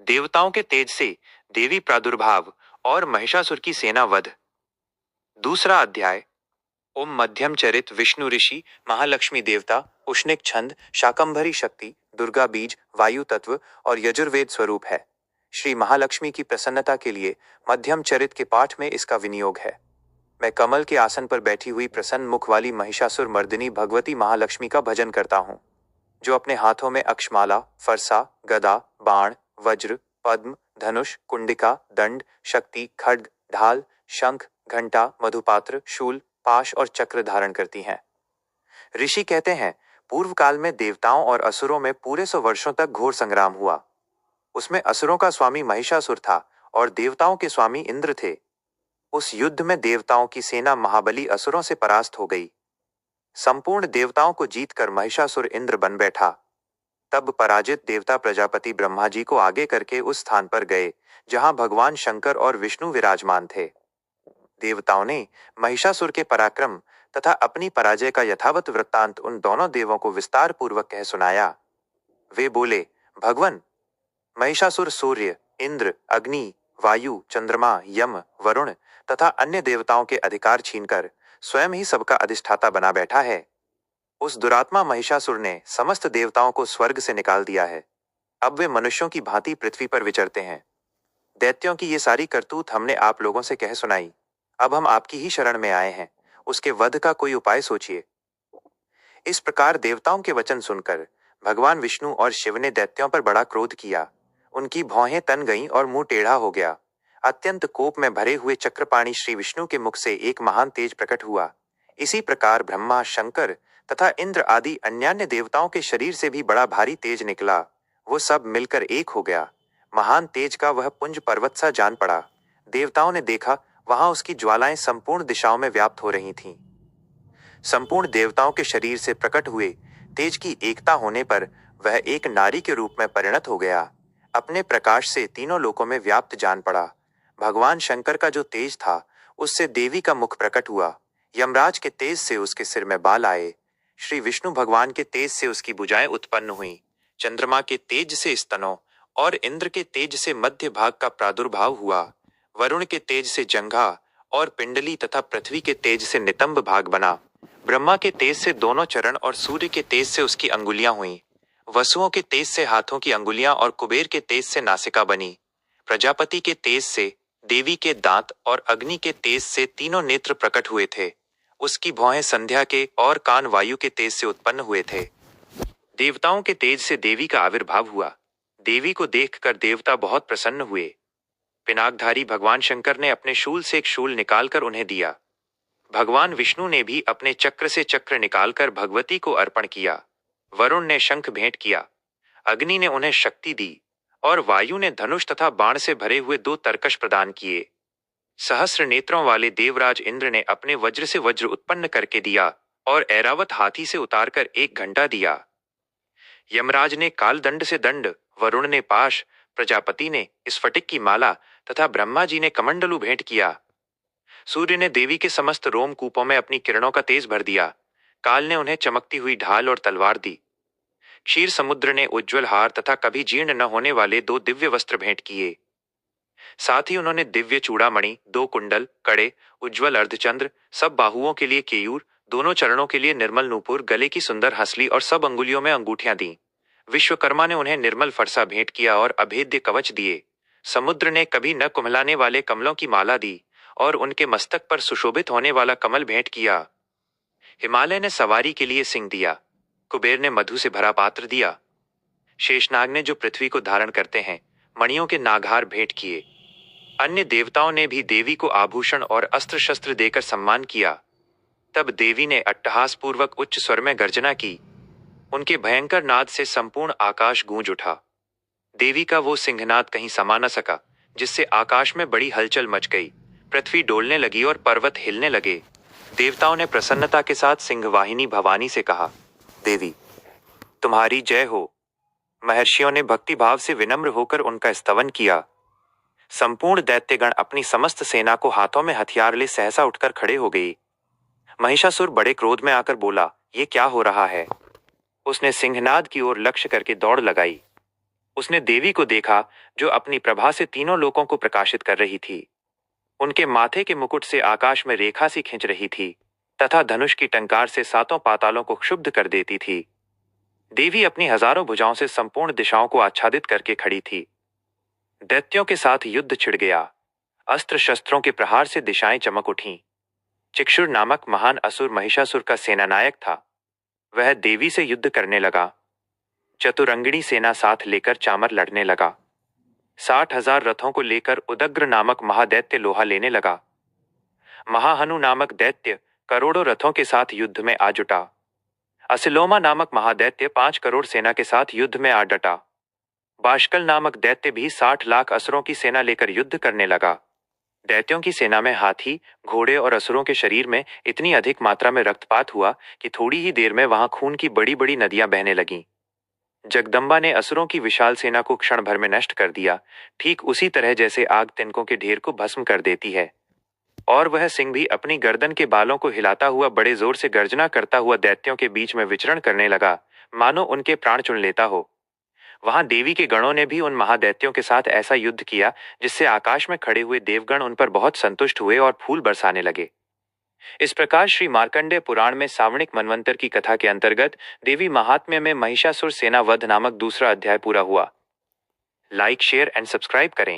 देवताओं के तेज से देवी प्रादुर्भाव और महिषासुर की सेना वध। दूसरा अध्याय। ओम मध्यम चरित विष्णु ऋषि महालक्ष्मी देवता उष्णिक छंद शाकंभरी शक्ति दुर्गा बीज वायु तत्व और यजुर्वेद स्वरूप है। श्री महालक्ष्मी की प्रसन्नता के लिए मध्यम चरित के पाठ में इसका विनियोग है। मैं कमल के आसन पर बैठी हुई प्रसन्न मुख वाली महिषासुर मर्दिनी भगवती महालक्ष्मी का भजन करता हूँ, जो अपने हाथों में अक्षमाला, फरसा, गदा, बाण, वज्र, पद्म, धनुष, कुंडिका, दंड, शक्ति, खड्ग, ढाल, शंख, घंटा, मधुपात्र, शूल, पाश और चक्र धारण करती हैं। ऋषि कहते हैं, पूर्व काल में देवताओं और असुरों में पूरे 100 वर्षों तक घोर संग्राम हुआ। उसमें असुरों का स्वामी महिषासुर था और देवताओं के स्वामी इंद्र थे। उस युद्ध में देवताओं की सेना महाबली असुरों से परास्त हो गई। संपूर्ण देवताओं को जीतकर महिषासुर इंद्र बन बैठा। तब पराजित देवता प्रजापति ब्रह्मा जी को आगे करके उस स्थान पर गए जहां भगवान शंकर और विष्णु विराजमान थे। देवताओं ने महिषासुर के पराक्रम तथा अपनी पराजय का यथावत वृत्तांत उन दोनों देवों को विस्तार पूर्वक कह सुनाया। वे बोले, भगवन, महिषासुर सूर्य, इंद्र, अग्नि, वायु, चंद्रमा, यम, वरुण तथा अन्य देवताओं के अधिकार छीनकर स्वयं ही सबका अधिष्ठाता बना बैठा है। उस दुरात्मा महिषासुर ने समस्त देवताओं को स्वर्ग से निकाल दिया है। अब वे मनुष्यों की भांति पृथ्वी पर विचरते हैं। दैत्यों की ये सारी करतूत हमने आप लोगों से कह सुनाई। अब हम आपकी ही शरण में आए हैं, उसके वध का कोई उपाय सोचिए। इस प्रकार देवताओं के वचन सुनकर भगवान विष्णु और शिव ने दैत्यों पर बड़ा क्रोध किया। उनकी भौहें तन गईं और मुंह टेढ़ा हो गया। अत्यंत कोप में भरे हुए चक्रपाणी श्री विष्णु के मुख से एक महान तेज प्रकट हुआ। इसी प्रकार ब्रह्मा, शंकर तथा इंद्र आदि अन्यान्य देवताओं के शरीर से भी बड़ा भारी तेज निकला। वो सब मिलकर एक हो गया। महान तेज का वह पुंज पर्वत सा जान पड़ा। देवताओं ने देखा, वहां उसकी ज्वालाएं संपूर्ण दिशाओं में व्याप्त हो रही थीं। संपूर्ण देवताओं के शरीर से प्रकट हुए तेज की एकता होने पर वह एक नारी के रूप में परिणत हो गया। अपने प्रकाश से तीनों लोकों में व्याप्त जान पड़ा। भगवान शंकर का जो तेज था, उससे देवी का मुख प्रकट हुआ। यमराज के तेज से उसके सिर में बाल आए। श्री विष्णु भगवान के तेज से उसकी भुजाएं उत्पन्न हुई। चंद्रमा के तेज से स्तनों और इंद्र के तेज से मध्य भाग का प्रादुर्भाव हुआ। वरुण के तेज से जंघा और पिंडली तथा पृथ्वी के तेज से नितंब भाग बना। ब्रह्मा के तेज से दोनों चरण और सूर्य के तेज से उसकी अंगुलियां हुईं। वसुओं के तेज से हाथों की अंगुलियां और कुबेर के तेज से नासिका बनी। प्रजापति के तेज से देवी के दांत और अग्नि के तेज से तीनों नेत्र प्रकट हुए थे। उसकी भौहें संध्या के और कान वायु के तेज से उत्पन्न हुए थे। देवताओं के तेज से देवी का आविर्भाव हुआ। देवी को देखकर देवता बहुत प्रसन्न हुए। पिनाकधारी भगवान शंकर ने अपने शूल से एक शूल निकालकर उन्हें दिया। भगवान विष्णु ने भी अपने चक्र से चक्र निकालकर भगवती को अर्पण किया। वरुण ने शंख भेंट किया। अग्नि ने उन्हें शक्ति दी और वायु ने धनुष तथा बाण से भरे हुए 2 तरकश प्रदान किए। सहस्र नेत्रों वाले देवराज इंद्र ने अपने वज्र से वज्र उत्पन्न करके दिया और ऐरावत हाथी से उतारकर एक घंटा दिया। यमराज ने कालदंड से दंड, वरुण ने पाश, प्रजापति ने स्फटिक की माला तथा ब्रह्मा जी ने कमंडलू भेंट किया। सूर्य ने देवी के समस्त रोमकूपों में अपनी किरणों का तेज भर दिया। काल ने उन्हें चमकती हुई ढाल और तलवार दी। क्षीर समुद्र ने उज्ज्वल हार तथा कभी जीर्ण न होने वाले 2 दिव्य वस्त्र भेंट किए। साथ ही उन्होंने दिव्य चूड़ामणि, 2 कुंडल, कड़े, उज्ज्वल अर्धचंद्र, सब बाहुओं के लिए केयूर, दोनों चरणों के लिए निर्मल नूपुर, गले की सुंदर हंसली और सब अंगुलियों में अंगूठियां दी। विश्वकर्मा ने उन्हें निर्मल फरसा भेंट किया और अभेद्य कवच दिए। समुद्र ने कभी न कुम्हलाने वाले कमलों की माला दी और उनके मस्तक पर सुशोभित होने वाला कमल भेंट किया। हिमालय ने सवारी के लिए सिंह दिया। कुबेर ने मधु से भरा पात्र दिया। शेषनाग ने, जो पृथ्वी को धारण करते हैं, मणियों के नागहार भेंट किए। अन्य देवताओं ने भी देवी को आभूषण और अस्त्र शस्त्र देकर सम्मान किया। तब देवी ने अट्टहास पूर्वक उच्च स्वर में गर्जना की। उनके भयंकर नाद से संपूर्ण आकाश गूंज उठा। देवी का वो सिंहनाद कहीं समा न सका, जिससे आकाश में बड़ी हलचल मच गई। पृथ्वी डोलने लगी और पर्वत हिलने लगे। देवताओं ने प्रसन्नता के साथ सिंहवाहिनी भवानी से कहा, देवी, तुम्हारी जय हो। महर्षियों ने भक्तिभाव से विनम्र होकर उनका स्तवन किया। संपूर्ण दैत्यगण अपनी समस्त सेना को हाथों में हथियार ले सहसा उठकर खड़े हो गई। महिषासुर बड़े क्रोध में आकर बोला, ये क्या हो रहा है? उसने सिंहनाद की ओर लक्ष्य करके दौड़ लगाई। उसने देवी को देखा जो अपनी प्रभा से तीनों लोकों को प्रकाशित कर रही थी। उनके माथे के मुकुट से आकाश में रेखा सी खींच रही थी तथा धनुष की टंकार से सातों पातालों को क्षुब्ध कर देती थी। देवी अपनी हजारों भुजाओं से संपूर्ण दिशाओं को आच्छादित करके खड़ी थी। दैत्यों के साथ युद्ध छिड़ गया। अस्त्र शस्त्रों के प्रहार से दिशाएं चमक उठीं। चिक्षुर नामक महान असुर महिषासुर का सेनानायक था। वह देवी से युद्ध करने लगा। चतुरंगिणी सेना साथ लेकर चामर लड़ने लगा। 60,000 रथों को लेकर उदग्र नामक महादैत्य लोहा लेने लगा। महाहनु नामक दैत्य करोड़ों रथों के साथ युद्ध में आ जुटा। असिलोमा नामक महादैत्य 5 करोड़ सेना के साथ युद्ध में आ डटा। बाष्कल नामक दैत्य भी 60 लाख असुरों की सेना लेकर युद्ध करने लगा। दैत्यों की सेना में हाथी, घोड़े और असुरों के शरीर में इतनी अधिक मात्रा में रक्तपात हुआ कि थोड़ी ही देर में वहां खून की बड़ी बड़ी नदियां बहने लगीं। जगदम्बा ने असुरों की विशाल सेना को क्षण भर में नष्ट कर दिया, ठीक उसी तरह जैसे आग तिनकों के ढेर को भस्म कर देती है। और वह सिंह भी अपनी गर्दन के बालों को हिलाता हुआ बड़े जोर से गर्जना करता हुआ दैत्यों के बीच में विचरण करने लगा, मानो उनके प्राण चुन लेता हो। वहां देवी के गणों ने भी उन महादैत्यों के साथ ऐसा युद्ध किया जिससे आकाश में खड़े हुए देवगण उन पर बहुत संतुष्ट हुए और फूल बरसाने लगे। इस प्रकार श्री मार्कंडेय पुराण में सावर्णिक मनवंतर की कथा के अंतर्गत देवी महात्म्य में महिषासुर सेना वध नामक दूसरा अध्याय पूरा हुआ। लाइक, शेयर एंड सब्सक्राइब करें।